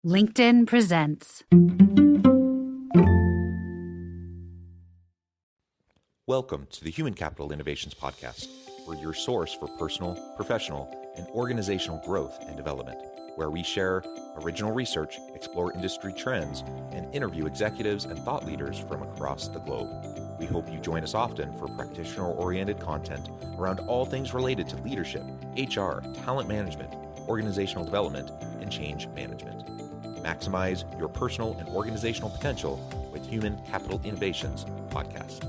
LinkedIn presents. Welcome to the Human Capital Innovations Podcast. We're your source for personal, professional, and organizational growth and development, where we share original research, explore industry trends, and interview executives and thought leaders from across the globe. We hope you join us often for practitioner-oriented content around all things related to leadership, HR, talent management, organizational development, and change management. Maximize your personal and organizational potential with Human Capital Innovations Podcast.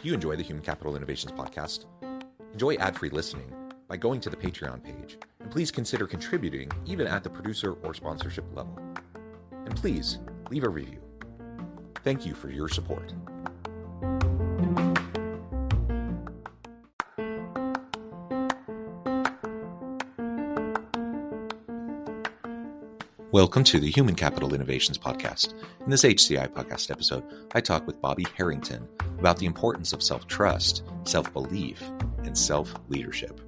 Do you enjoy the Human Capital Innovations Podcast? Enjoy ad-free listening by going to the Patreon page, and please consider contributing even at the producer or sponsorship level. And please leave a review. Thank you for your support. Welcome to the Human Capital Innovations Podcast. In this HCI Podcast episode, I talk with Bobby Harrington about the importance of self-trust, self-belief, and self-leadership.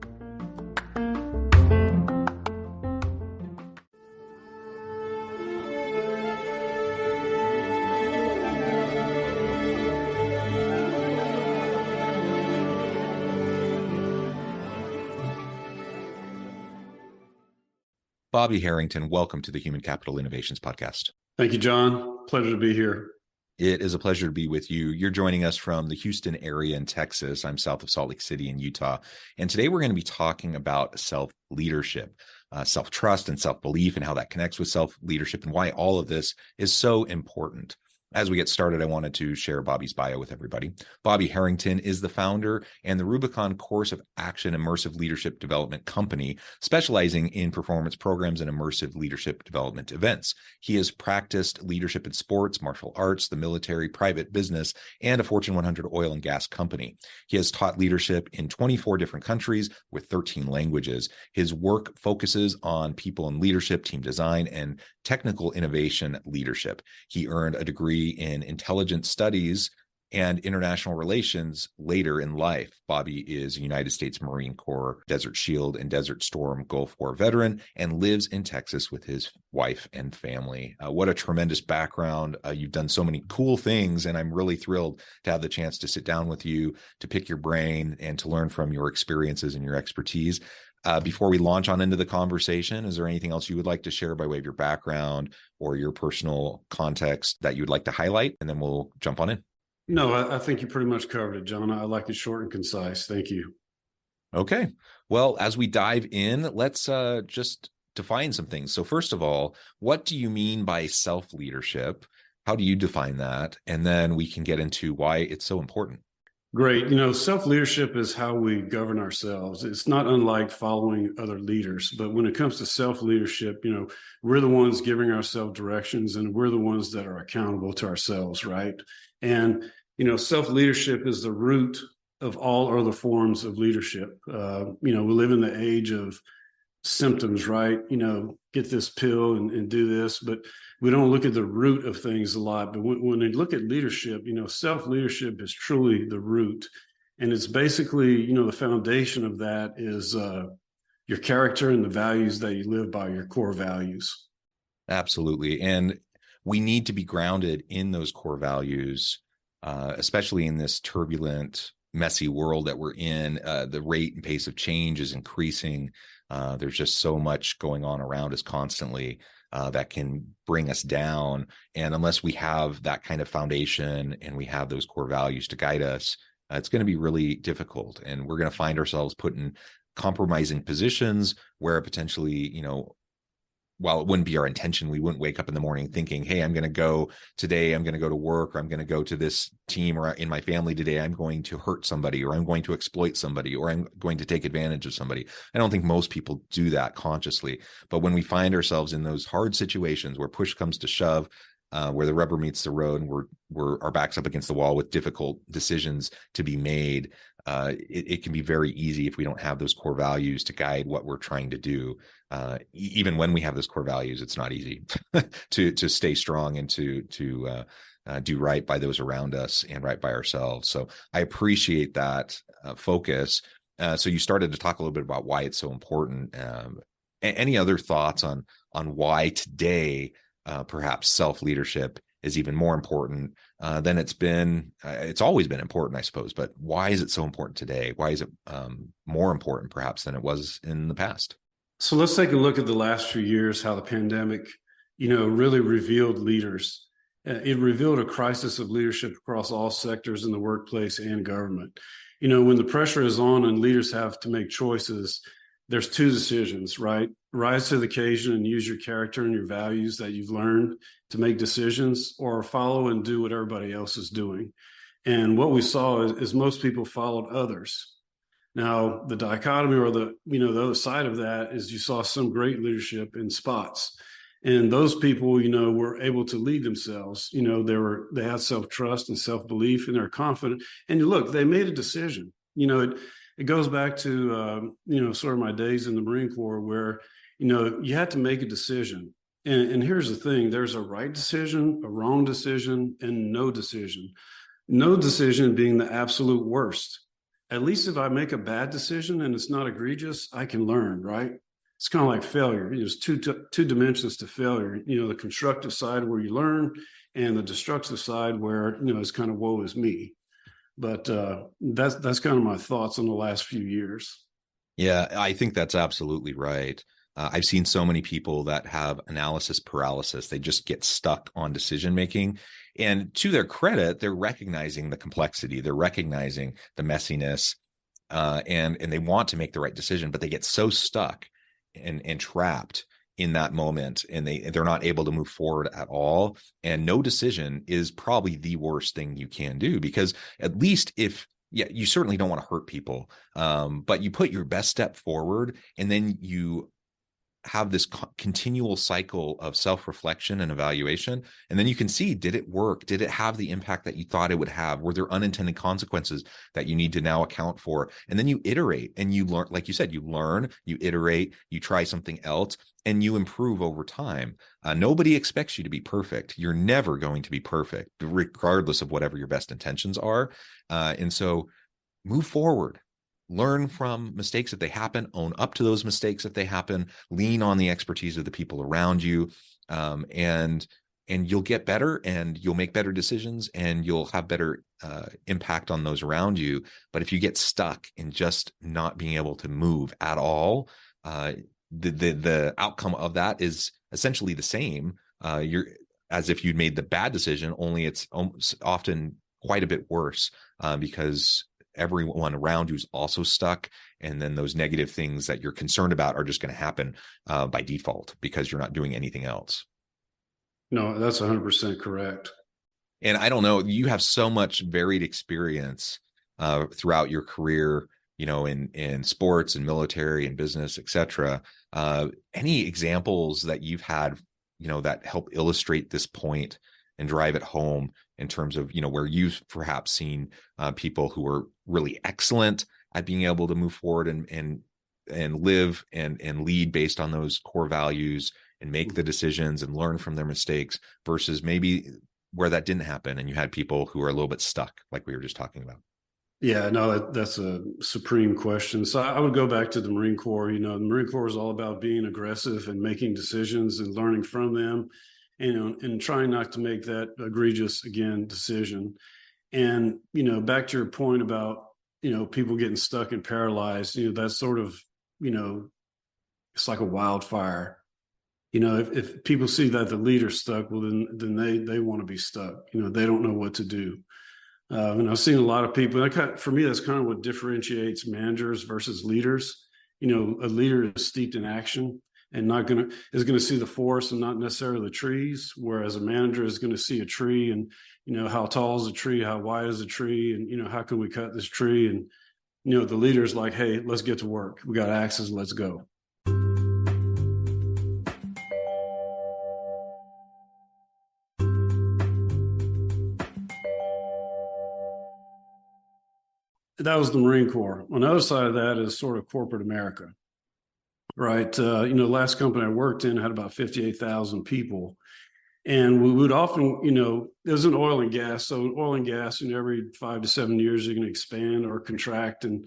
Bobby Harrington, welcome to the Human Capital Innovations Podcast. Thank you, John. Pleasure to be here. It is a pleasure to be with you. You're joining us from the Houston area in Texas. I'm south of Salt Lake City in Utah. And today we're going to be talking about self-leadership, self-trust and self-belief, and how that connects with self-leadership and why all of this is so important. As we get started, I wanted to share Bobby's bio with everybody. Bobby Harrington is the founder and the Rubicon Course of Action Immersive Leadership Development Company, specializing in performance programs and immersive leadership development events. He has practiced leadership in sports, martial arts, the military, private business, and a Fortune 100 oil and gas company. He has taught leadership in 24 different countries with 13 languages. His work focuses on people and leadership, team design, and technical innovation leadership. He earned a degree in intelligence studies and international relations later in life. Bobby is a United States Marine Corps Desert Shield and Desert Storm Gulf War veteran and lives in Texas with his wife and family. What a tremendous background. You've done so many cool things, and I'm really thrilled to have the chance to sit down with you, to pick your brain, and to learn from your experiences and your expertise. Before we launch on into the conversation, is there anything else you would like to share by way of your background or your personal context that you would like to highlight? And then we'll jump on in. No, I think you pretty much covered it, John. I like it short and concise. Thank you. Okay. Well, as we dive in, let's just define some things. So first of all, what do you mean by self-leadership? How do you define that? And then we can get into why it's so important. Great. Self-leadership is how we govern ourselves. It's not unlike following other leaders, but when it comes to self-leadership, we're the ones giving ourselves directions, and we're the ones that are accountable to ourselves, right? And, self-leadership is the root of all other forms of leadership. We live in the age of symptoms, right? Get this pill and do this, but we don't look at the root of things a lot. But when we look at leadership, self-leadership is truly the root. And it's basically, the foundation of that is your character and the values that you live by, your core values. Absolutely. And we need to be grounded in those core values, especially in this turbulent, messy world that we're in. The rate and pace of change is increasing. There's just so much going on around us constantly that can bring us down. And unless we have that kind of foundation and we have those core values to guide us, it's going to be really difficult. And we're going to find ourselves put in compromising positions where potentially, while it wouldn't be our intention, we wouldn't wake up in the morning thinking, hey, I'm going to go to work, or I'm going to go to this team, or in my family today, I'm going to hurt somebody, or I'm going to exploit somebody, or I'm going to take advantage of somebody. I don't think most people do that consciously. But when we find ourselves in those hard situations where push comes to shove, where the rubber meets the road and we're our backs up against the wall with difficult decisions to be made, it can be very easy if we don't have those core values to guide what we're trying to do. Even when we have those core values, it's not easy to stay strong and to do right by those around us and right by ourselves. So I appreciate that focus. So you started to talk a little bit about why it's so important. Any other thoughts on why today perhaps self-leadership is even more important than it's been? It's always been important, I suppose, but why is it so important today? Why is it more important perhaps than it was in the past? So let's take a look at the last few years, how the pandemic, really revealed leaders. It revealed a crisis of leadership across all sectors in the workplace and government. When the pressure is on and leaders have to make choices, there's two decisions, right? Rise to the occasion and use your character and your values that you've learned to make decisions, or follow and do what everybody else is doing. And what we saw is most people followed others. Now, the dichotomy, or the other side of that, is you saw some great leadership in spots. And those people, were able to lead themselves. They had self-trust and self-belief, and they're confident. And look, they made a decision. It goes back to, sort of my days in the Marine Corps, where, you had to make a decision. And here's the thing: there's a right decision, a wrong decision, and no decision. No decision being the absolute worst. At least if I make a bad decision and it's not egregious, I can learn, right? It's kind of like failure. There's two dimensions to failure. The constructive side where you learn, and the destructive side where, it's kind of woe is me. But that's kind of my thoughts on the last few years. Yeah, I think that's absolutely right. I've seen so many people that have analysis paralysis. They just get stuck on decision making. And to their credit, they're recognizing the complexity. They're recognizing the messiness, and they want to make the right decision, but they get so stuck and trapped in that moment, and they're not able to move forward at all. And no decision is probably the worst thing you can do, because at least you certainly don't want to hurt people, but you put your best step forward, and then you have this continual cycle of self-reflection and evaluation. And then you can see, did it work? Did it have the impact that you thought it would have? Were there unintended consequences that you need to now account for? And then you iterate and you learn, like you said, you learn, you iterate, you try something else, and you improve over time. Nobody expects you to be perfect. You're never going to be perfect, regardless of whatever your best intentions are. And so move forward. Learn from mistakes if they happen, own up to those mistakes if they happen, lean on the expertise of the people around you, and you'll get better, and you'll make better decisions, and you'll have better impact on those around you. But if you get stuck in just not being able to move at all, the outcome of that is essentially the same. You're as if you'd made the bad decision, only it's often quite a bit worse, because everyone around you is also stuck. And then those negative things that you're concerned about are just going to happen by default, because you're not doing anything else. No, that's 100% correct. And I don't know, you have so much varied experience throughout your career, in sports and military and business, et cetera. Any examples that you've had, that help illustrate this point and drive it home in terms of, where you've perhaps seen people who are really excellent at being able to move forward and live and lead based on those core values and make the decisions and learn from their mistakes, versus maybe where that didn't happen and you had people who are a little bit stuck, like we were just talking about? Yeah, no, that's a supreme question. So I would go back to the Marine Corps. The Marine Corps is all about being aggressive and making decisions and learning from them, and trying not to make that egregious, again, decision. And, back to your point about, people getting stuck and paralyzed, that's sort of, it's like a wildfire. If people see that the leader's stuck, well, then they want to be stuck. They don't know what to do. And I've seen a lot of people, for me, that's kind of what differentiates managers versus leaders. A leader is steeped in action and is going to see the forest and not necessarily the trees, whereas a manager is going to see a tree and, how tall is the tree, how wide is the tree, and, how can we cut this tree? And, the leader's like, hey, let's get to work. We got axes, let's go. That was the Marine Corps. On the other side of that is sort of corporate America, right? The last company I worked in had about 58,000 people. And we would often, there's an oil and gas. So oil and gas, every 5 to 7 years, you're going to expand or contract. And,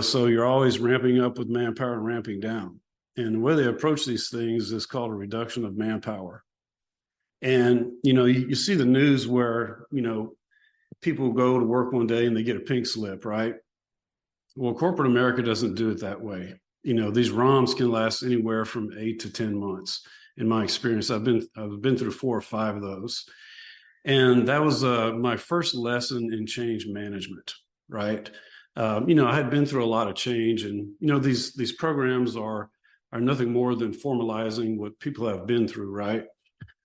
so you're always ramping up with manpower and ramping down. And the way they approach these things is called a reduction of manpower. And, you see the news where, people go to work one day and they get a pink slip, right? Well, corporate America doesn't do it that way. These ROMs can last anywhere from 8 to 10 months. In my experience, I've been through 4 or 5 of those. And that was my first lesson in change management, right? I had been through a lot of change, and, these programs are nothing more than formalizing what people have been through, right?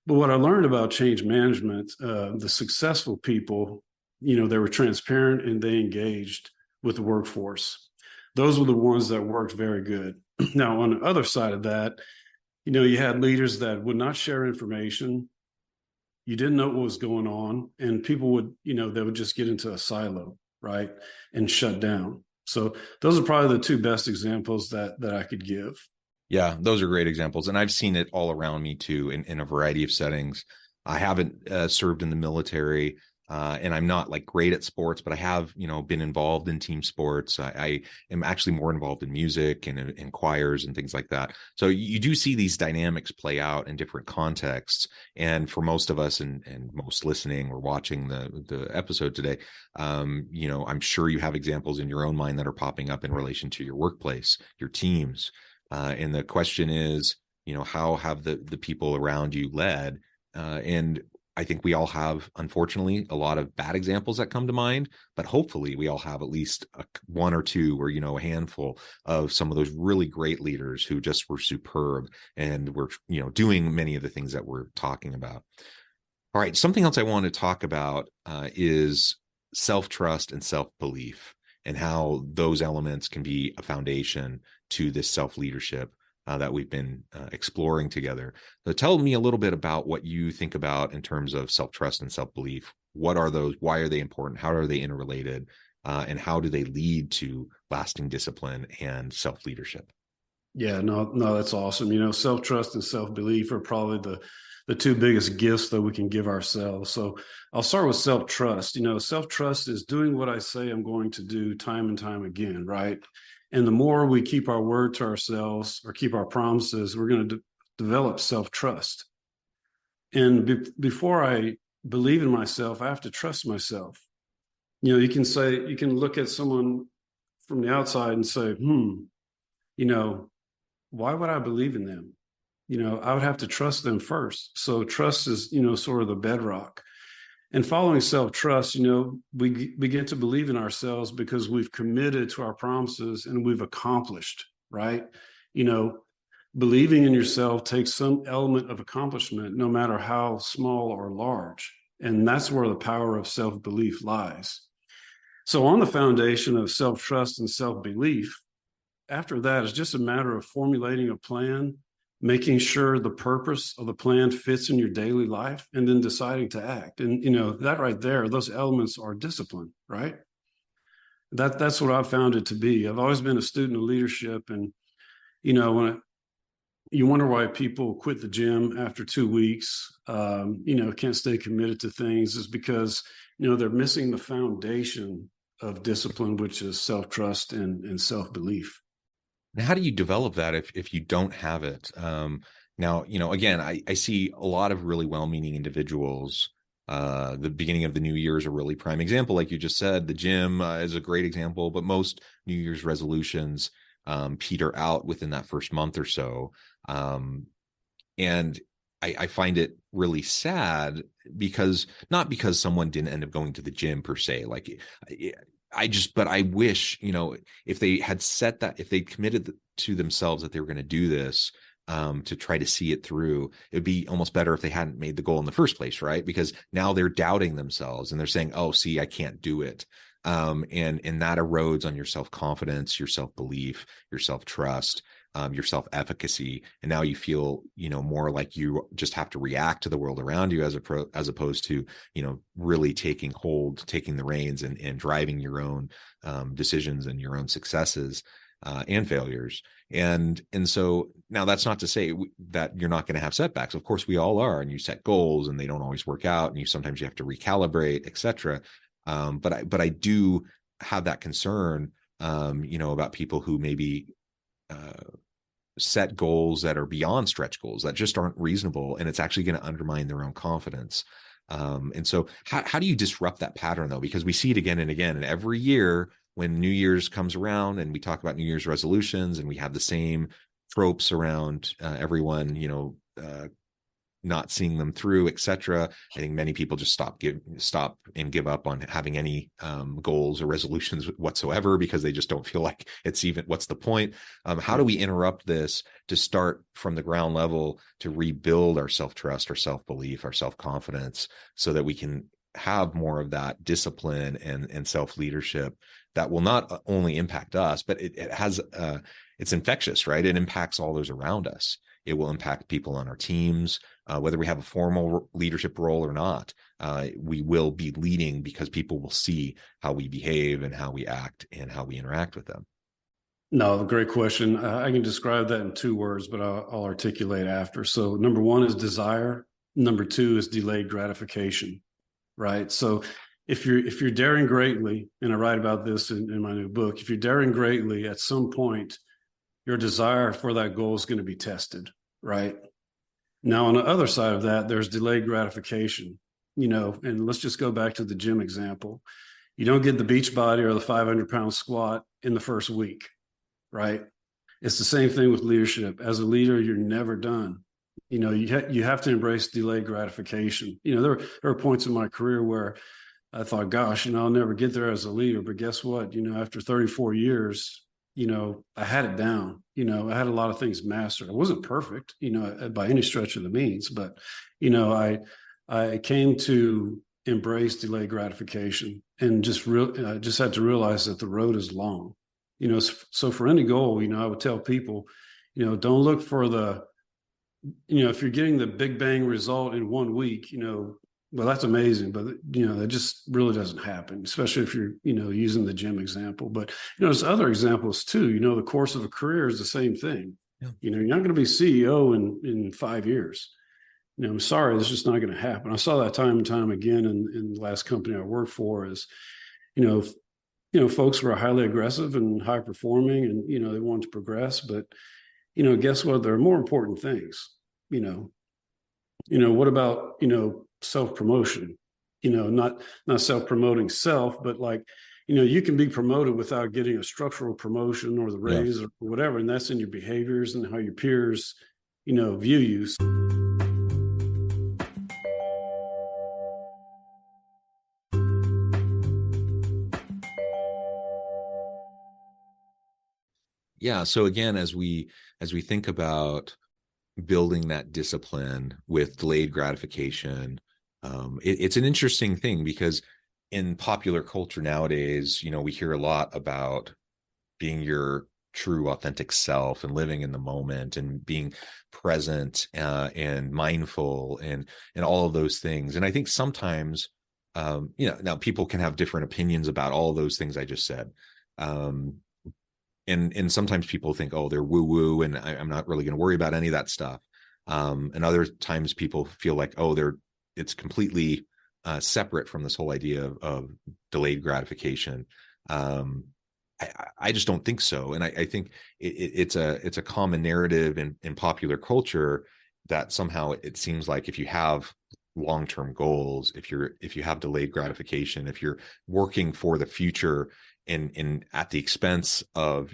But what I learned about change management, the successful people, they were transparent and they engaged with the workforce. Those were the ones that worked very good. Now, on the other side of that, you had leaders that would not share information. You didn't know what was going on, and people would, they would just get into a silo, right, and shut down. So those are probably the 2 best examples that I could give. Yeah, those are great examples. And I've seen it all around me too, in a variety of settings. I haven't served in the military, and I'm not like great at sports, but I have, been involved in team sports. I am actually more involved in music and in choirs and things like that. So you do see these dynamics play out in different contexts. And for most of us and most listening or watching the episode today, I'm sure you have examples in your own mind that are popping up in relation to your workplace, your teams. And the question is, how have the people around you led? And I think we all have, unfortunately, a lot of bad examples that come to mind, but hopefully we all have at least 1 or 2 or, a handful of some of those really great leaders who just were superb and were, doing many of the things that we're talking about. All right. Something else I want to talk about is self-trust and self-belief, and how those elements can be a foundation to this self-leadership that we've been exploring together. So tell me a little bit about what you think about in terms of self-trust and self-belief. What are those? Why are they important? How are they interrelated? And how do they lead to lasting discipline and self-leadership? Yeah, no, that's awesome. Self-trust and self-belief are probably the 2 biggest gifts that we can give ourselves. So I'll start with self-trust. Self-trust is doing what I say I'm going to do time and time again, right? And the more we keep our word to ourselves or keep our promises, we're going to develop self-trust. And before I believe in myself, I have to trust myself. You can look at someone from the outside and say, why would I believe in them? I would have to trust them first. So trust is, sort of the bedrock. And following self-trust, we begin to believe in ourselves because we've committed to our promises and we've accomplished, right? Believing in yourself takes some element of accomplishment, no matter how small or large. And that's where the power of self-belief lies. So on the foundation of self-trust and self-belief, after that, it's just a matter of formulating a plan, making sure the purpose of the plan fits in your daily life, and then deciding to act. And, that right there, those elements are discipline, right? That's what I've found it to be. I've always been a student of leadership. And, when you wonder why people quit the gym after 2 weeks, can't stay committed to things, is because, they're missing the foundation of discipline, which is self-trust and self-belief. And how do you develop that if you don't have it? Now, again, I see a lot of really well-meaning individuals. The beginning of the new year is a really prime example. Like you just said, the gym is a great example, but most New Year's resolutions peter out within that first month or so. And I find it really sad not because someone didn't end up going to the gym per se. But I wish, if they had set that, if they committed to themselves that they were going to do this, to try to see it through, it would be almost better if they hadn't made the goal in the first place, right? Because now they're doubting themselves and they're saying, oh, see, I can't do it. And that erodes on your self-confidence, your self-belief, your self-trust, your self-efficacy. And now you feel, more like you just have to react to the world around you as opposed to, really taking hold, taking the reins and driving your own decisions and your own successes. and failures. And so now that's not to say that you're not going to have setbacks. Of course, we all are, and you set goals and they don't always work out, and sometimes you have to recalibrate, et cetera. But I do have that concern, about people who maybe set goals that are beyond stretch goals that just aren't reasonable, and it's actually going to undermine their own confidence. And so how do you disrupt that pattern, though? Because we see it again and again, and every year when New Year's comes around and we talk about New Year's resolutions, and we have the same tropes around everyone, not seeing them through, et cetera. I think many people just stop and give up on having any goals or resolutions whatsoever, because they just don't feel like it's even, what's the point? How do we interrupt this to start from the ground level to rebuild our self-trust, our self-belief, our self-confidence, so that we can have more of that discipline and self-leadership that will not only impact us, but it has it's infectious, right? It impacts all those around us. It will impact people on our teams, whether we have a formal leadership role or not. We will be leading because people will see how we behave and how we act and how we interact with them. No, great question. I can describe that in 2 words, but I'll articulate after. So number 1 is desire. Number 2 is delayed gratification, right? So if you're daring greatly, and I write about this in my new book, if you're daring greatly, at some point, your desire for that goal is going to be tested, right? Now, on the other side of that, there's delayed gratification, and let's just go back to the gym example. You don't get the beach body or the 500-pound squat in the first week, right? It's the same thing with leadership. As a leader, you're never done. You have to embrace delayed gratification. There are points in my career where I thought, gosh, I'll never get there as a leader. But guess what? After 34 years, I had it down. I had a lot of things mastered. I wasn't perfect, by any stretch of the means, but, I came to embrace delayed gratification and just had to realize that the road is long. So for any goal, I would tell people, don't look for if you're getting the big bang result in 1 week, well, that's amazing, but that just really doesn't happen, especially if you're, using the gym example. But there's other examples too. The course of a career is the same thing. Yeah. You're not going to be CEO in 5 years. I'm sorry, it's just not going to happen. I saw that time and time again in the last company I worked for. Is folks were highly aggressive and high performing, and they wanted to progress, but guess what? There are more important things. What about self-promotion, not self-promoting self, but you can be promoted without getting a structural promotion or the raise or whatever. And that's in your behaviors and how your peers, view you. Yeah. So again, as we think about building that discipline with delayed gratification, it's an interesting thing, because in popular culture nowadays, we hear a lot about being your true authentic self and living in the moment and being present and mindful and all of those things. And I think sometimes, now people can have different opinions about all of those things I just said. And sometimes people think, oh, they're woo-woo, and I'm not really going to worry about any of that stuff. And other times people feel like, oh, it's completely separate from this whole idea of delayed gratification. I just don't think so. And I think it's a common narrative in popular culture that somehow it seems like if you have long-term goals, if you have delayed gratification, if you're working for the future and at the expense of,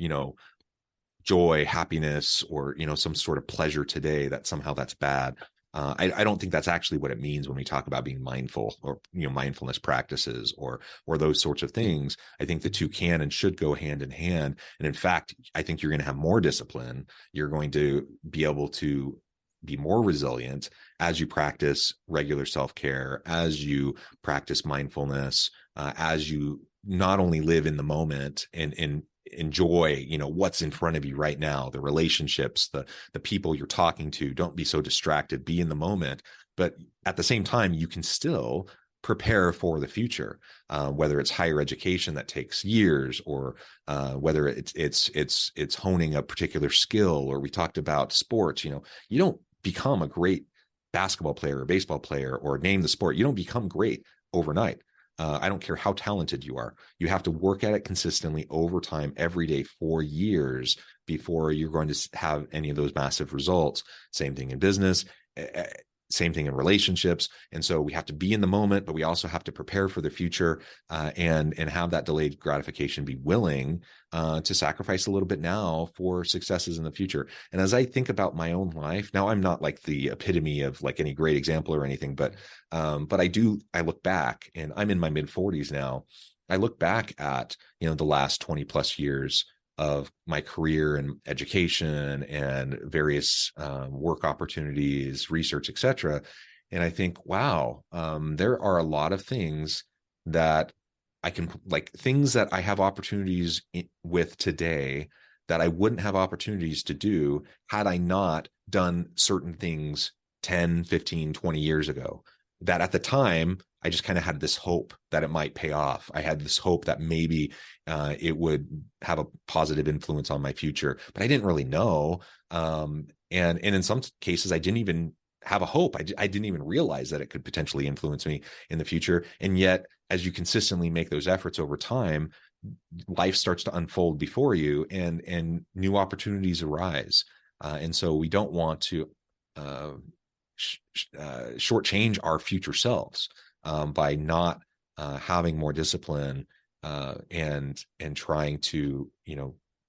joy, happiness, or, some sort of pleasure today, that somehow that's bad. I don't think that's actually what it means when we talk about being mindful or, mindfulness practices or those sorts of things. I think the two can and should go hand in hand. And in fact, I think you're going to have more discipline. You're going to be able to be more resilient as you practice regular self-care, as you practice mindfulness, as you not only live in the moment and enjoy, what's in front of you right now, the relationships, the people you're talking to. Don't be so distracted, be in the moment. But at the same time, you can still prepare for the future, whether it's higher education that takes years, or whether it's honing a particular skill, or we talked about sports. You don't become a great basketball player or baseball player, or name the sport. You don't become great overnight. I don't care how talented you are. You have to work at it consistently over time, every day, for years before you're going to have any of those massive results. Same thing in business, same thing in relationships. And so we have to be in the moment, but we also have to prepare for the future, and have that delayed gratification, be willing to sacrifice a little bit now for successes in the future. And as I think about my own life, now I'm not like the epitome of like any great example or anything, but I look back, and I'm in my mid 40s now. I look back at, the last 20 plus years of my career and education and various work opportunities, research, etc. And I think, wow, there are a lot of things that things that I have opportunities with today that I wouldn't have opportunities to do had I not done certain things 10, 15, 20 years ago. That at the time, I just kind of had this hope that it might pay off. I had this hope that maybe it would have a positive influence on my future, but I didn't really know. And in some cases, I didn't even have a hope. I didn't even realize that it could potentially influence me in the future. And yet, as you consistently make those efforts over time, life starts to unfold before you, and new opportunities arise. And so we don't want to shortchange our future selves by not having more discipline and trying to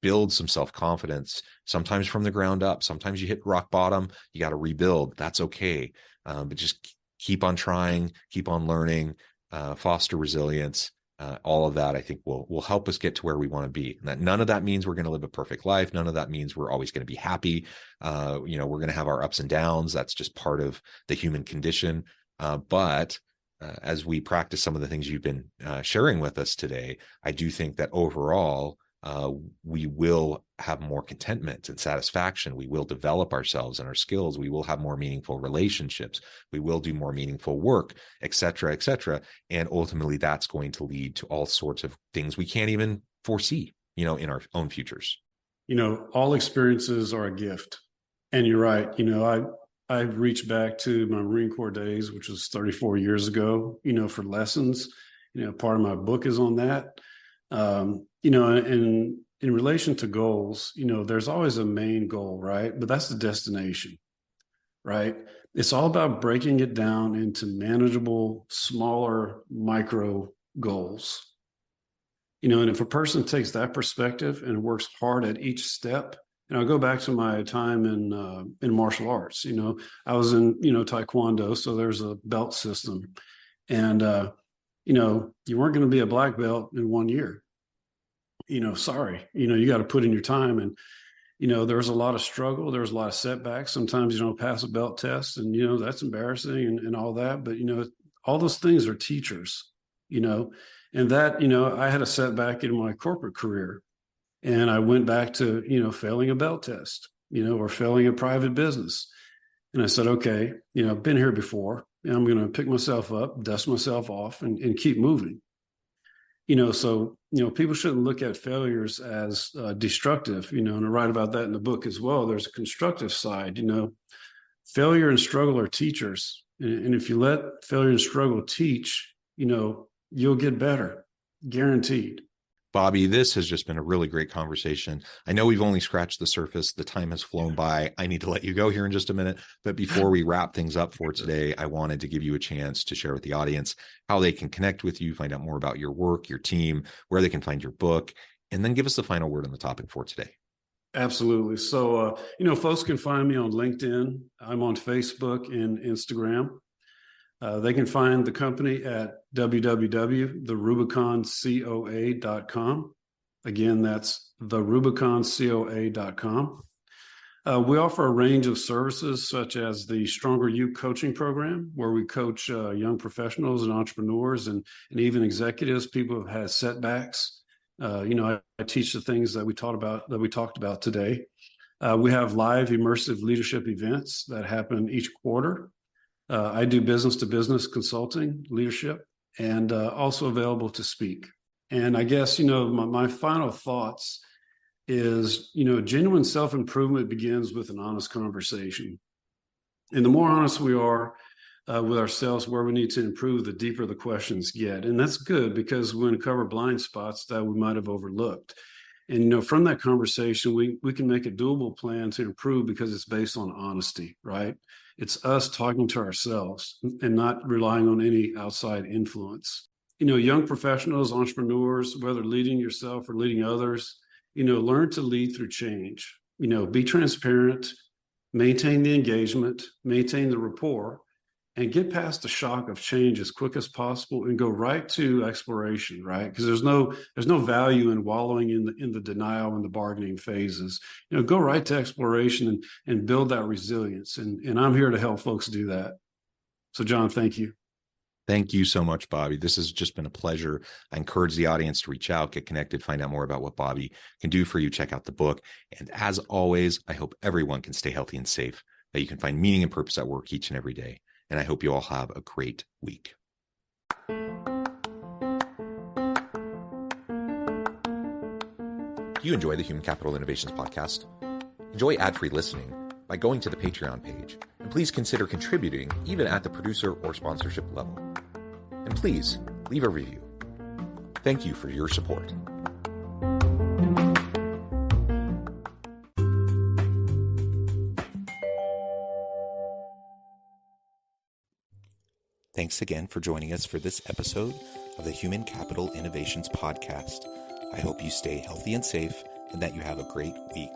build some self-confidence, sometimes from the ground up. Sometimes you hit rock bottom, you got to rebuild. That's okay. But just keep on trying, keep on learning, foster resilience. All of that, I think, will help us get to where we want to be. And that none of that means we're going to live a perfect life. None of that means we're always going to be happy. We're going to have our ups and downs. That's just part of the human condition. But as we practice some of the things you've been sharing with us today, I do think that overall, we will have more contentment and satisfaction. We will develop ourselves and our skills. We will have more meaningful relationships. We will do more meaningful work, et cetera, et cetera. And ultimately, that's going to lead to all sorts of things we can't even foresee, in our own futures. All experiences are a gift. And you're right. I've reached back to my Marine Corps days, which was 34 years ago, for lessons. Part of my book is on that. And in relation to goals, there's always a main goal, right? But that's the destination, right? It's all about breaking it down into manageable, smaller, micro goals. And if a person takes that perspective and works hard at each step, and I'll go back to my time in martial arts. I was in, Taekwondo, so there's a belt system. And, you weren't going to be a black belt in 1 year. Sorry, you got to put in your time. And, there was a lot of struggle. There was a lot of setbacks. Sometimes you don't pass a belt test, and, that's embarrassing and all that. But, all those things are teachers, and that, I had a setback in my corporate career. And I went back to, failing a belt test, or failing a private business. And I said, okay, I've been here before, and I'm going to pick myself up, dust myself off, and keep moving. So, people shouldn't look at failures as destructive, and I write about that in the book as well. There's a constructive side, failure and struggle are teachers. And if you let failure and struggle teach, you'll get better, guaranteed. Bobby, this has just been a really great conversation. I know we've only scratched the surface. The time has flown by. I need to let you go here in just a minute. But before we wrap things up for today, I wanted to give you a chance to share with the audience how they can connect with you, find out more about your work, your team, where they can find your book, and then give us the final word on the topic for today. Absolutely. So, folks can find me on LinkedIn. I'm on Facebook and Instagram. They can find the company at www.therubiconcoa.com. Again, that's therubiconcoa.com. We offer a range of services such as the Stronger You coaching program, where we coach young professionals and entrepreneurs and even executives, people who have had setbacks. I teach the things that we talked about today. We have live immersive leadership events that happen each quarter. I do business-to-business consulting, leadership, and also available to speak. And I guess, my final thoughts is, genuine self-improvement begins with an honest conversation. And the more honest we are with ourselves where we need to improve, the deeper the questions get. And that's good because we're going to cover blind spots that we might have overlooked. And, from that conversation, we can make a doable plan to improve because it's based on honesty, right? It's us talking to ourselves and not relying on any outside influence. Young professionals, entrepreneurs, whether leading yourself or leading others, learn to lead through change. Be transparent, maintain the engagement, maintain the rapport, and get past the shock of change as quick as possible and go right to exploration, right? Because there's no value in wallowing in the denial and the bargaining phases. Go right to exploration and build that resilience. And I'm here to help folks do that. So, John, thank you. Thank you so much, Bobby. This has just been a pleasure. I encourage the audience to reach out, get connected, find out more about what Bobby can do for you. Check out the book. And as always, I hope everyone can stay healthy and safe, that you can find meaning and purpose at work each and every day. And I hope you all have a great week. Do you enjoy the Human Capital Innovations podcast? Enjoy ad-free listening by going to the Patreon page. And please consider contributing even at the producer or sponsorship level. And please leave a review. Thank you for your support. Thanks again for joining us for this episode of the Human Capital Innovations Podcast. I hope you stay healthy and safe and that you have a great week.